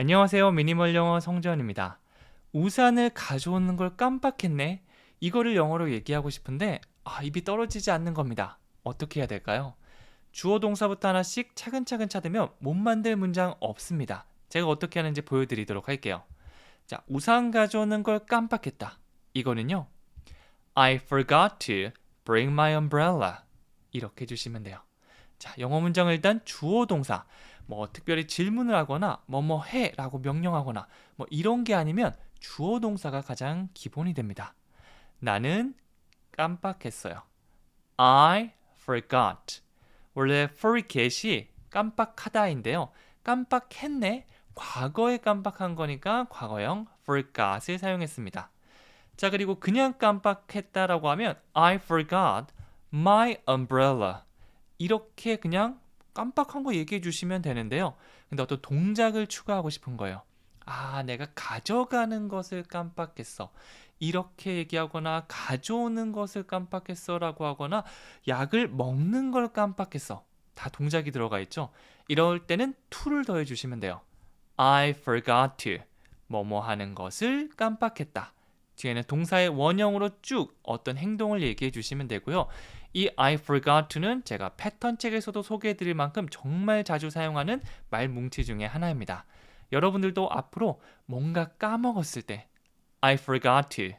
안녕하세요. 미니멀 영어 성재원입니다. 우산을 가져오는 걸 깜빡했네. 이거를 영어로 얘기하고 싶은데 입이 떨어지지 않는 겁니다. 어떻게 해야 될까요? 주어 동사부터 하나씩 차근차근 찾으면 못 만들 문장 없습니다. 제가 어떻게 하는지 보여드리도록 할게요. 자, 우산 가져오는 걸 깜빡했다. 이거는요. I forgot to bring my umbrella. 이렇게 해주시면 돼요. 자, 영어 문장을 일단 주어 동사, 특별히 질문을 하거나 뭐뭐 해 라고 명령하거나 이런 게 아니면 주어 동사가 가장 기본이 됩니다. 나는 깜빡했어요. I forgot. 원래 forget이 깜빡하다인데요. 깜빡했네. 과거에 깜빡한 거니까 과거형 forgot을 사용했습니다. 자, 그리고 그냥 깜빡했다라고 하면 I forgot my umbrella. 이렇게 그냥 깜빡한 거 얘기해 주시면 되는데요. 근데 어떤 동작을 추가하고 싶은 거예요. 내가 가져가는 것을 깜빡했어. 이렇게 얘기하거나 가져오는 것을 깜빡했어 라고 하거나 약을 먹는 걸 깜빡했어. 다 동작이 들어가 있죠. 이럴 때는 to를 더해 주시면 돼요. I forgot to 뭐뭐 하는 것을 깜빡했다. 뒤에는 동사의 원형으로 쭉 어떤 행동을 얘기해 주시면 되고요. 이 I forgot to는 제가 패턴 책에서도 소개해 드릴 만큼 정말 자주 사용하는 말 뭉치 중에 하나입니다. 여러분들도 앞으로 뭔가 까먹었을 때 I forgot to,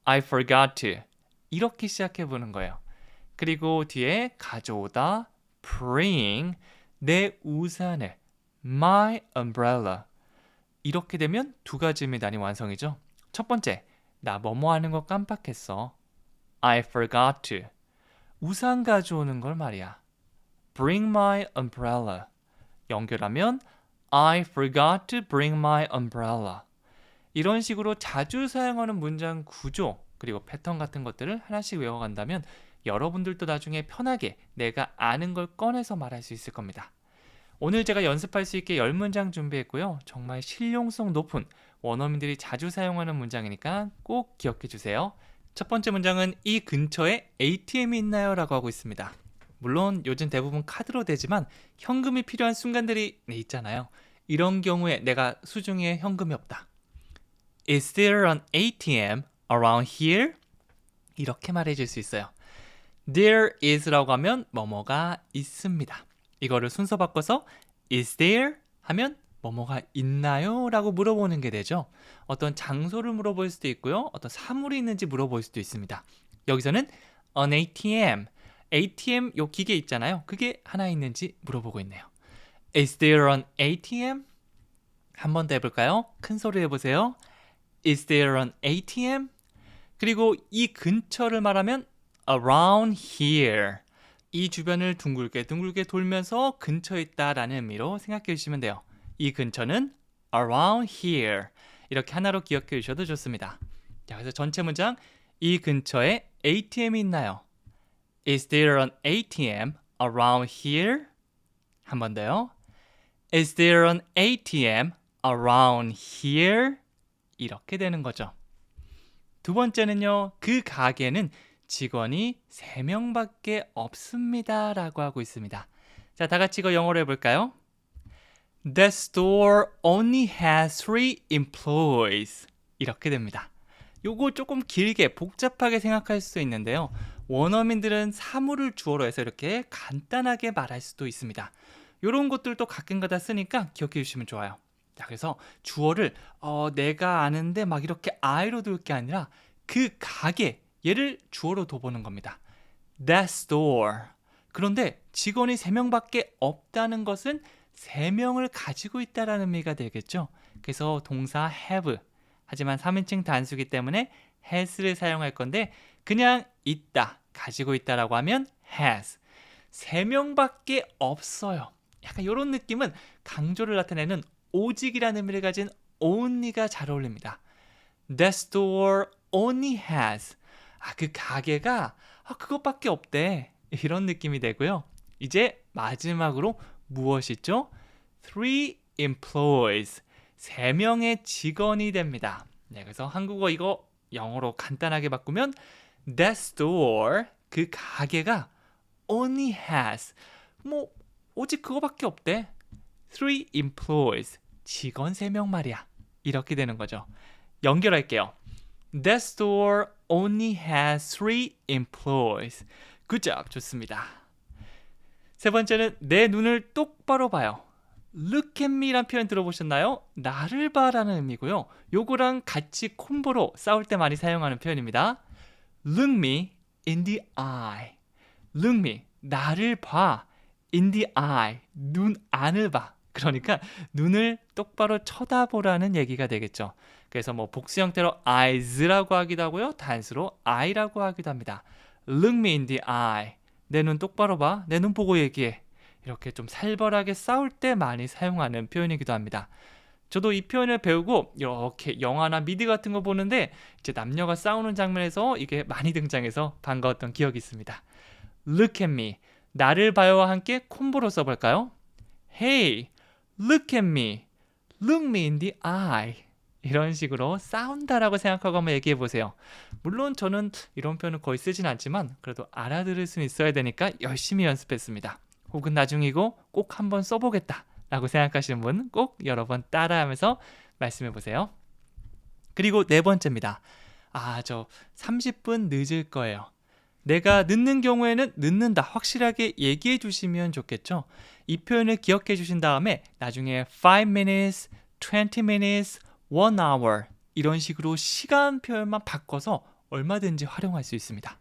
I forgot to 이렇게 시작해 보는 거예요. 그리고 뒤에 가져오다, bring 내 우산을, my umbrella 이렇게 되면 두 가지 의미단이 완성이죠. 첫 번째, 나 뭐뭐 하는 거 깜빡했어. I forgot to. 우산 가져오는 걸 말이야. Bring my umbrella. 연결하면 I forgot to bring my umbrella. 이런 식으로 자주 사용하는 문장 구조 그리고 패턴 같은 것들을 하나씩 외워간다면 여러분들도 나중에 편하게 내가 아는 걸 꺼내서 말할 수 있을 겁니다. 오늘 제가 연습할 수 있게 10문장 준비했고요. 정말 실용성 높은 원어민들이 자주 사용하는 문장이니까 꼭 기억해 주세요. 첫 번째 문장은 이 근처에 ATM이 있나요? 라고 하고 있습니다. 물론 요즘 대부분 카드로 되지만 현금이 필요한 순간들이 있잖아요. 이런 경우에 내가 수중에 현금이 없다. Is there an ATM around here? 이렇게 말해줄 수 있어요. There is라고 하면 뭐뭐가 있습니다. 이거를 순서 바꿔서 Is there? 하면 뭐뭐가 있나요? 라고 물어보는 게 되죠. 어떤 장소를 물어볼 수도 있고요. 어떤 사물이 있는지 물어볼 수도 있습니다. 여기서는 an ATM, ATM 요 기계 있잖아요. 그게 하나 있는지 물어보고 있네요. Is there an ATM? 한 번 더 해볼까요? 큰 소리 해보세요. Is there an ATM? 그리고 이 근처를 말하면 around here. 이 주변을 둥글게 돌면서 근처에 있다라는 의미로 생각해 주시면 돼요. 이 근처는 around here. 이렇게 하나로 기억해 주셔도 좋습니다. 자, 그래서 전체 문장 이 근처에 ATM이 있나요? Is there an ATM around here? 한 번 더요. Is there an ATM around here? 이렇게 되는 거죠. 두 번째는요. 그 가게는 직원이 3명밖에 없습니다. 라고 하고 있습니다. 자, 다 같이 이거 영어로 해볼까요? That store only has 3 employees. 이렇게 됩니다. 요거 조금 길게 복잡하게 생각할 수 있는데요. 원어민들은 사물을 주어로 해서 이렇게 간단하게 말할 수도 있습니다. 이런 것들도 가끔가다 쓰니까 기억해 주시면 좋아요. 자, 그래서 주어를 내가 아는데 막 이렇게 I로 둘 게 아니라 그 가게 얘를 주어로 둬보는 겁니다. That store. 그런데 직원이 3명밖에 없다는 것은 3명을 가지고 있다는 의미가 되겠죠. 그래서 동사 have. 하지만 3인칭 단수기 때문에 has를 사용할 건데 그냥 있다, 가지고 있다라고 하면 has. 3명밖에 없어요. 약간 이런 느낌은 강조를 나타내는 오직이라는 의미를 가진 only가 잘 어울립니다. That store only has. 그 가게가 그것밖에 없대. 이런 느낌이 되고요. 이제 마지막으로 무엇이죠? 3 employees. 3명의 직원이 됩니다. 네, 그래서 한국어 이거 영어로 간단하게 바꾸면 That store, 그 가게가 only has. 오직 그거밖에 없대. 3 employees. 직원 3명 말이야. 이렇게 되는 거죠. 연결할게요. That store only has 3 employees. Good job. 좋습니다. 세 번째는 내 눈을 똑바로 봐요. Look at me란 표현 들어보셨나요? 나를 봐라는 의미고요. 요거랑 같이 콤보로 싸울 때 많이 사용하는 표현입니다. Look me in the eye. Look me, 나를 봐. In the eye, 눈 안을 봐. 그러니까 눈을 똑바로 쳐다보라는 얘기가 되겠죠. 그래서 뭐 복수 형태로 eyes라고 하기도 하고요. 단수로 eye라고 하기도 합니다. Look me in the eye. 내 눈 똑바로 봐. 내 눈 보고 얘기해. 이렇게 좀 살벌하게 싸울 때 많이 사용하는 표현이기도 합니다. 저도 이 표현을 배우고 이렇게 영화나 미드 같은 거 보는데 이제 남녀가 싸우는 장면에서 이게 많이 등장해서 반가웠던 기억이 있습니다. Look at me. 나를 봐요와 함께 콤보로 써볼까요? Hey, look at me. Look me in the eye. 이런 식으로 싸운다라고 생각하고 한번 얘기해 보세요. 물론 저는 이런 표현을 거의 쓰진 않지만 그래도 알아들을 수는 있어야 되니까 열심히 연습했습니다. 혹은 나중이고 꼭 한번 써보겠다 라고 생각하시는 분 꼭 여러 번 따라하면서 말씀해 보세요. 그리고 네 번째입니다. 저 30분 늦을 거예요. 내가 늦는 경우에는 늦는다 확실하게 얘기해 주시면 좋겠죠. 이 표현을 기억해 주신 다음에 나중에 5 minutes, 20 minutes, 1 hour 이런 식으로 시간 표현만 바꿔서 얼마든지 활용할 수 있습니다.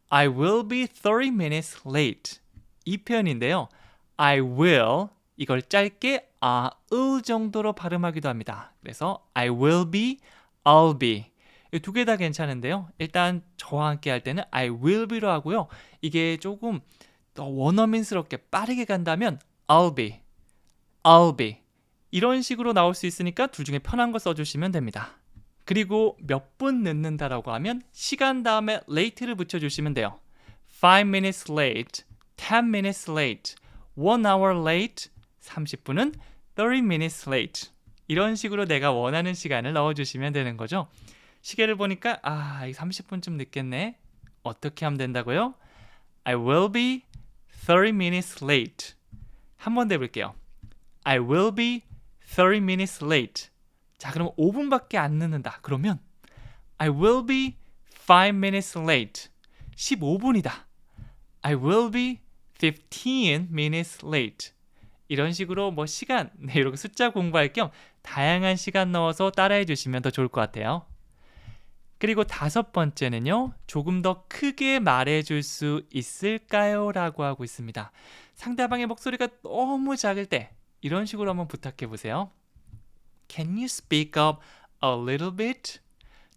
I will be 30 minutes late. 이 표현인데요. I will 이걸 짧게 will 정도로 발음하기도 합니다. 그래서 I will be, I'll be 이 두 개 다 괜찮은데요. 일단 저와 함께 할 때는 I will be로 하고요. 이게 조금 더 원어민스럽게 빠르게 간다면 I'll be, I'll be 이런 식으로 나올 수 있으니까 둘 중에 편한 거 써주시면 됩니다. 그리고 몇 분 늦는다라고 하면 시간 다음에 late를 붙여주시면 돼요. 5 minutes late, 10 minutes late, 1 hour late, 30분은 30 minutes late 이런 식으로 내가 원하는 시간을 넣어주시면 되는 거죠. 시계를 보니까 30분쯤 늦겠네. 어떻게 하면 된다고요? I will be 30 minutes late. 한 번 더 해볼게요. I will be 30 minutes late. 자, 그럼 5분밖에 안 늦는다. 그러면 I will be 5 minutes late. 15분이다. I will be 15 minutes late. 이런 식으로 뭐 시간, 이렇게 숫자 공부할 겸 다양한 시간 넣어서 따라해 주시면 더 좋을 것 같아요. 그리고 5번째는요. 조금 더 크게 말해줄 수 있을까요? 라고 하고 있습니다. 상대방의 목소리가 너무 작을 때 이런 식으로 한번 부탁해 보세요. Can you speak up a little bit?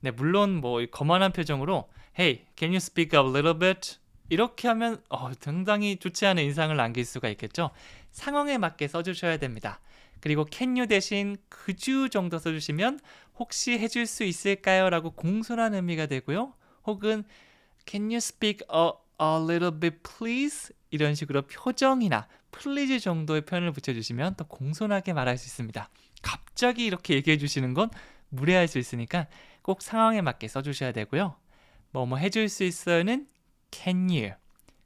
네, 물론 뭐 거만한 표정으로 Hey, can you speak up a little bit? 이렇게 하면 상당히 좋지 않은 인상을 남길 수가 있겠죠. 상황에 맞게 써주셔야 됩니다. 그리고 can you 대신 could you 정도 써주시면 혹시 해줄 수 있을까요? 라고 공손한 의미가 되고요. 혹은 can you speak a little bit please? 이런 식으로 표정이나 please 정도의 표현을 붙여주시면 더 공손하게 말할 수 있습니다. 갑자기 이렇게 얘기해 주시는 건 무례할 수 있으니까 꼭 상황에 맞게 써주셔야 되고요. 뭐뭐 해줄 수 있어요는 can you.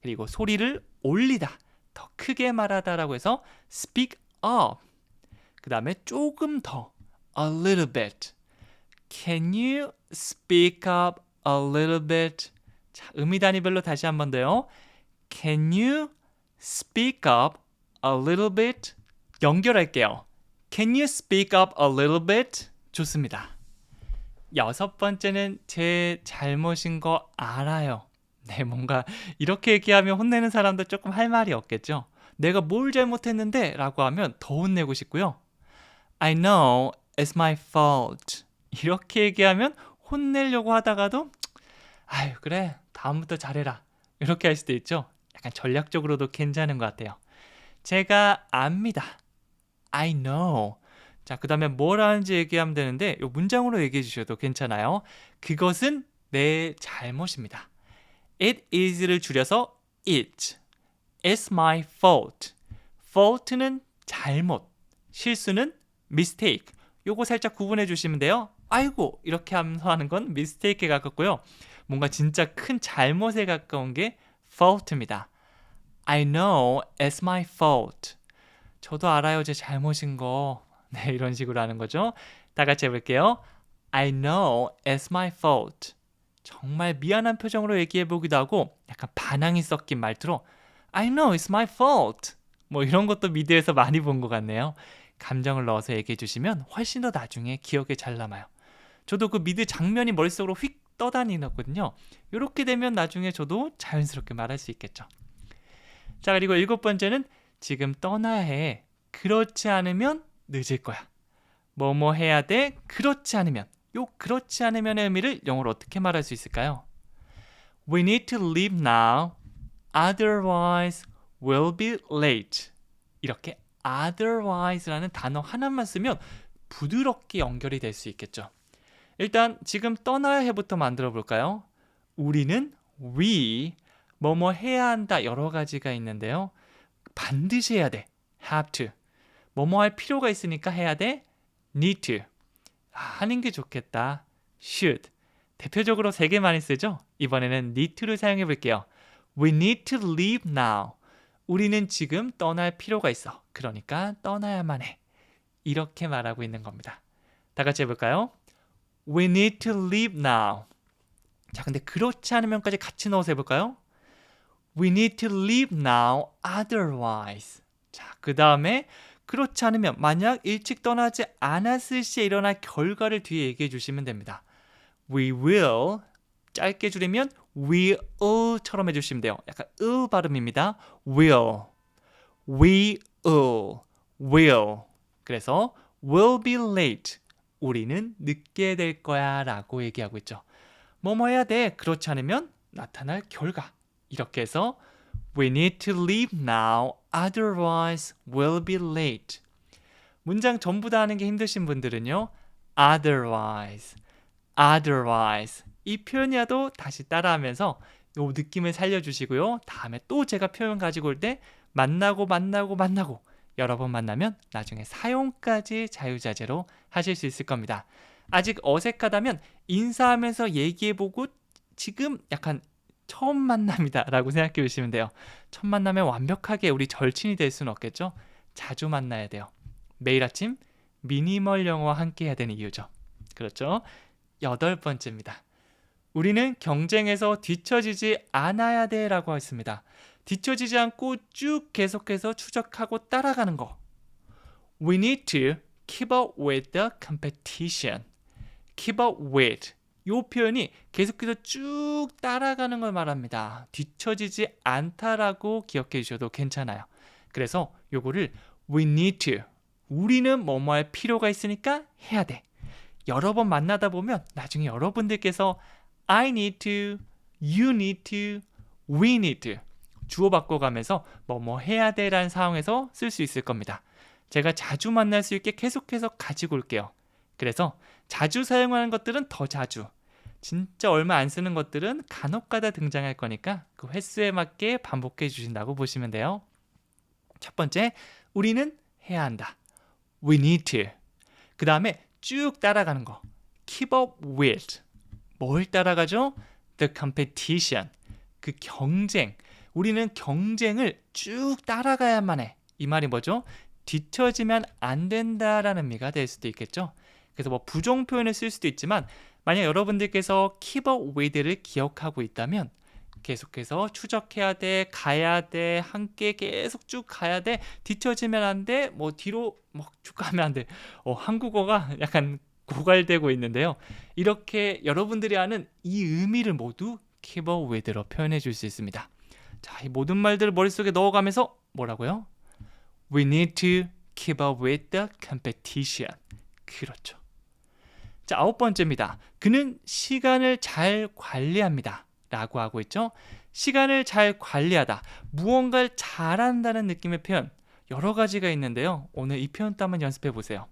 그리고 소리를 올리다, 더 크게 말하다라고 해서 speak up. 그 다음에 조금 더 a little bit. Can you speak up a little bit? 자, 의미 단위별로 다시 한 번 더요. Can you speak up a little bit? 연결할게요. Can you speak up a little bit? 좋습니다. 6번째는 제 잘못인 거 알아요. 네, 뭔가 이렇게 얘기하면 혼내는 사람도 조금 할 말이 없겠죠. 내가 뭘 잘못했는데 라고 하면 더 혼내고 싶고요. I know it's my fault. 이렇게 얘기하면 혼내려고 하다가도 그래 다음부터 잘해라 이렇게 할 수도 있죠. 약간 전략적으로도 괜찮은 것 같아요. 제가 압니다. I know. 자, 그 다음에 뭘 하는지 얘기하면 되는데 이 문장으로 얘기해 주셔도 괜찮아요. 그것은 내 잘못입니다. It is를 줄여서 it. It's my fault. fault는 잘못, 실수는 mistake. 요거 살짝 구분해 주시면 돼요. 아이고 이렇게 하면서 하는 건 mistake에 가깝고요. 뭔가 진짜 큰 잘못에 가까운 게 fault입니다. I know it's my fault. 저도 알아요 제 잘못인 거. 네, 이런 식으로 하는 거죠. 다 같이 해볼게요. I know it's my fault. 정말 미안한 표정으로 얘기해보기도 하고 약간 반항이 섞인 말투로 I know it's my fault. 뭐 이런 것도 미드에서 많이 본 것 같네요. 감정을 넣어서 얘기해 주시면 훨씬 더 나중에 기억에 잘 남아요. 저도 그 미드 장면이 머릿속으로 휙 떠다니거든요. 이렇게 되면 나중에 저도 자연스럽게 말할 수 있겠죠. 자, 그리고 7번째는 지금 떠나야 해. 그렇지 않으면 늦을 거야. 뭐뭐 해야 돼. 그렇지 않으면. 요 그렇지 않으면의 의미를 영어로 어떻게 말할 수 있을까요? We need to leave now. Otherwise we'll be late. 이렇게 otherwise라는 단어 하나만 쓰면 부드럽게 연결이 될 수 있겠죠. 일단 지금 떠나야 해부터 만들어 볼까요? 우리는 we 뭐뭐 해야 한다 여러 가지가 있는데요. 반드시 해야 돼. have to. 뭐뭐 할 필요가 있으니까 해야 돼. need to. 하는 게 좋겠다. should. 대표적으로 3개 많이 쓰죠? 이번에는 need to를 사용해 볼게요. We need to leave now. 우리는 지금 떠날 필요가 있어. 그러니까 떠나야만 해. 이렇게 말하고 있는 겁니다. 다 같이 해볼까요? We need to leave now. 자, 근데 그렇지 않으면까지 같이 넣어서 해볼까요? We need to leave now otherwise. 자, 그 다음에 그렇지 않으면 만약 일찍 떠나지 않았을 시에 일어날 결과를 뒤에 얘기해 주시면 됩니다. We will 짧게 줄이면 will처럼 해주시면 돼요. 약간 발음입니다. will, will. 그래서 will be late. 우리는 늦게 될 거야 라고 얘기하고 있죠. 뭐뭐 해야 돼. 그렇지 않으면 나타날 결과. 이렇게 해서 We need to leave now, otherwise we'll be late. 문장 전부 다 하는 게 힘드신 분들은요. otherwise. 이 표현이라도 다시 따라하면서 이 느낌을 살려주시고요. 다음에 또 제가 표현 가지고 올 때 만나고 여러 번 만나면 나중에 사용까지 자유자재로 하실 수 있을 겁니다. 아직 어색하다면 인사하면서 얘기해보고 지금 약간 처음 만남이다 라고 생각해 주시면 돼요. 첫 만남에 완벽하게 우리 절친이 될 수는 없겠죠? 자주 만나야 돼요. 매일 아침 미니멀 영어와 함께 해야 되는 이유죠. 그렇죠? 8번째입니다. 우리는 경쟁에서 뒤처지지 않아야 돼 라고 했습니다. 뒤처지지 않고 쭉 계속해서 추적하고 따라가는 거. We need to keep up with the competition. keep up with. 이 표현이 계속해서 쭉 따라가는 걸 말합니다. 뒤처지지 않다라고 기억해 주셔도 괜찮아요. 그래서 요거를 we need to. 우리는 뭐뭐 할 필요가 있으니까 해야 돼. 여러 번 만나다 보면 나중에 여러분들께서 I need to, you need to, we need to 주어 바꿔가면서 뭐뭐 해야 돼라는 상황에서 쓸 수 있을 겁니다. 제가 자주 만날 수 있게 계속해서 가지고 올게요. 그래서 자주 사용하는 것들은 더 자주, 진짜 얼마 안 쓰는 것들은 간혹가다 등장할 거니까 그 횟수에 맞게 반복해 주신다고 보시면 돼요. 첫 번째, 우리는 해야 한다. We need to. 그 다음에 쭉 따라가는 거. Keep up with. 뭘 따라가죠? The competition. 그 경쟁. 우리는 경쟁을 쭉 따라가야만 해. 이 말이 뭐죠? 뒤처지면 안 된다라는 의미가 될 수도 있겠죠. 그래서 뭐 부정 표현을 쓸 수도 있지만 만약 여러분들께서 keep up with를 기억하고 있다면 계속해서 추적해야 돼, 가야 돼, 함께 계속 쭉 가야 돼, 뒤처지면 안 돼, 뭐 뒤로 쭉 가면 안 돼. 한국어가 약간 고갈되고 있는데요. 이렇게 여러분들이 아는 이 의미를 모두 keep up with로 표현해 줄 수 있습니다. 자, 이 모든 말들을 머릿속에 넣어가면서 뭐라고요? We need to keep up with the competition. 그렇죠. 자, 9번째입니다. 그는 시간을 잘 관리합니다. 라고 하고 있죠. 시간을 잘 관리하다. 무언가를 잘한다는 느낌의 표현 여러 가지가 있는데요. 오늘 이 표현도 한번 연습해 보세요.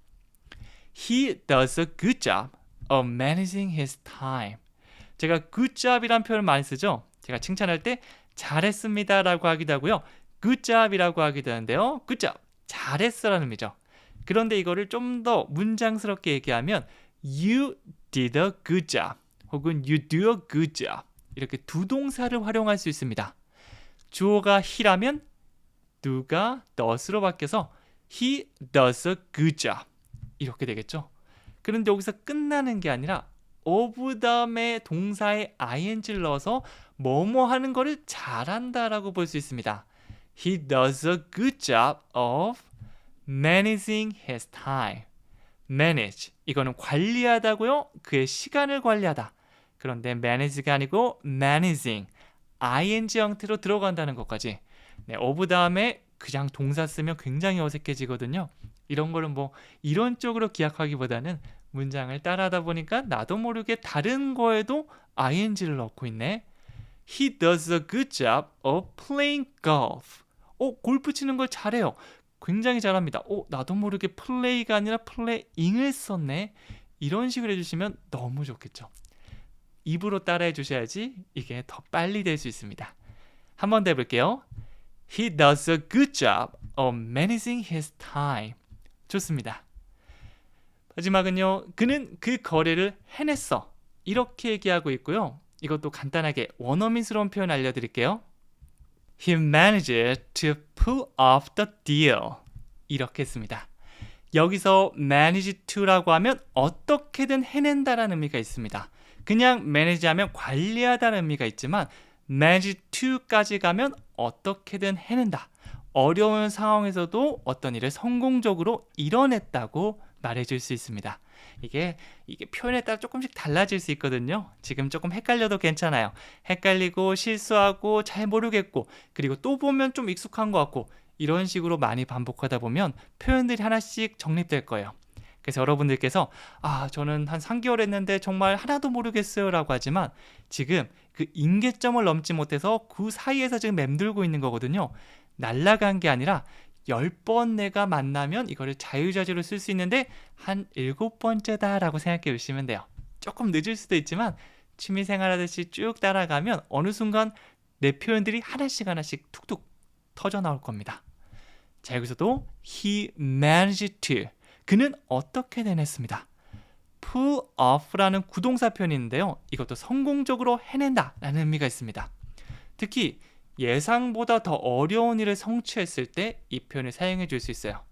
He does a good job of managing his time. 제가 good job이란 표현을 많이 쓰죠. 제가 칭찬할 때 잘했습니다 라고 하기도 하고요. good job이라고 하기도 하는데요. good job, 잘했어라는 의미죠. 그런데 이거를 좀 더 문장스럽게 얘기하면 You did a good job 혹은 You do a good job 이렇게 두 동사를 활용할 수 있습니다. 주어가 he라면 do가 does로 바뀌어서 He does a good job. 이렇게 되겠죠. 그런데 여기서 끝나는 게 아니라 of 다음에 동사에 ing를 넣어서 뭐뭐 하는 거를 잘한다라고 볼 수 있습니다. He does a good job of managing his time. manage, 이거는 관리하다고요. 그의 시간을 관리하다. 그런데 manage가 아니고 managing, ing 형태로 들어간다는 것까지. 네, of 다음에 그냥 동사 쓰면 굉장히 어색해지거든요. 이런 거는 뭐 이런 쪽으로 기억하기보다는 문장을 따라하다 보니까 나도 모르게 다른 거에도 ing를 넣고 있네. He does a good job of playing golf. 골프 치는 걸 잘해요. 굉장히 잘합니다. 나도 모르게 플레이가 아니라 플레잉을 썼네. 이런 식으로 해주시면 너무 좋겠죠. 입으로 따라해 주셔야지 이게 더 빨리 될 수 있습니다. 한 번 더 해볼게요. He does a good job of managing his time. 좋습니다. 마지막은요. 그는 그 거래를 해냈어. 이렇게 얘기하고 있고요. 이것도 간단하게 원어민스러운 표현 알려드릴게요. He managed to pull off the deal. 이렇게 했습니다. 여기서 manage to라고 하면 어떻게든 해낸다라는 의미가 있습니다. 그냥 manage하면 관리하다는 의미가 있지만 manage to까지 가면 어떻게든 해낸다. 어려운 상황에서도 어떤 일을 성공적으로 이뤄냈다고 말해줄 수 있습니다. 이게 표현에 따라 조금씩 달라질 수 있거든요. 지금 조금 헷갈려도 괜찮아요. 헷갈리고 실수하고 잘 모르겠고 그리고 또 보면 좀 익숙한 것 같고 이런 식으로 많이 반복하다 보면 표현들이 하나씩 정립될 거예요. 그래서 여러분들께서 저는 한 3개월 했는데 정말 하나도 모르겠어요 라고 하지만 지금 그 임계점을 넘지 못해서 그 사이에서 지금 맴돌고 있는 거거든요. 날아간 게 아니라 10번 내가 만나면 이거를 자유자재로 쓸 수 있는데 한 7번째다 라고 생각해 주시면 돼요. 조금 늦을 수도 있지만 취미생활 하듯이 쭉 따라가면 어느 순간 내 표현들이 하나씩 툭툭 터져 나올 겁니다. 자, 여기서도 he managed to, 그는 어떻게 해냈습니다. pull off라는 구동사 표현인데요. 이것도 성공적으로 해낸다 라는 의미가 있습니다. 특히 예상보다 더 어려운 일을 성취했을 때 이 표현을 사용해 줄 수 있어요.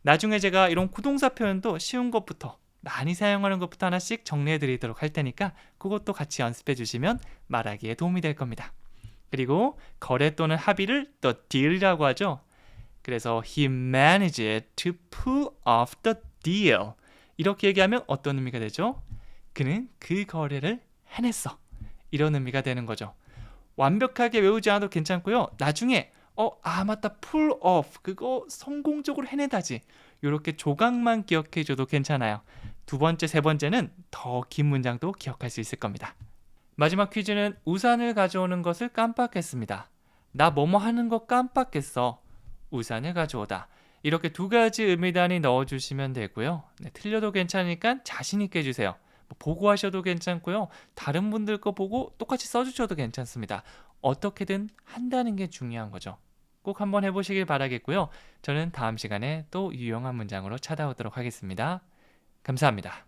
나중에 제가 이런 구동사 표현도 쉬운 것부터 많이 사용하는 것부터 하나씩 정리해 드리도록 할 테니까 그것도 같이 연습해 주시면 말하기에 도움이 될 겁니다. 그리고 거래 또는 합의를 the deal이라고 하죠. 그래서 he managed to pull off the deal. 이렇게 얘기하면 어떤 의미가 되죠? 그는 그 거래를 해냈어. 이런 의미가 되는 거죠. 완벽하게 외우지 않아도 괜찮고요. 나중에 맞다, pull off, 그거 성공적으로 해내다지. 이렇게 조각만 기억해 줘도 괜찮아요. 두 번째, 세 번째는 더 긴 문장도 기억할 수 있을 겁니다. 마지막 퀴즈는 우산을 가져오는 것을 깜빡했습니다. 나 뭐뭐 하는 거 깜빡했어. 우산을 가져오다. 이렇게 두 가지 의미 단위 넣어주시면 되고요. 네, 틀려도 괜찮으니까 자신 있게 해주세요. 보고 하셔도 괜찮고요. 다른 분들 거 보고 똑같이 써주셔도 괜찮습니다. 어떻게든 한다는 게 중요한 거죠. 꼭 한번 해보시길 바라겠고요. 저는 다음 시간에 또 유용한 문장으로 찾아오도록 하겠습니다. 감사합니다.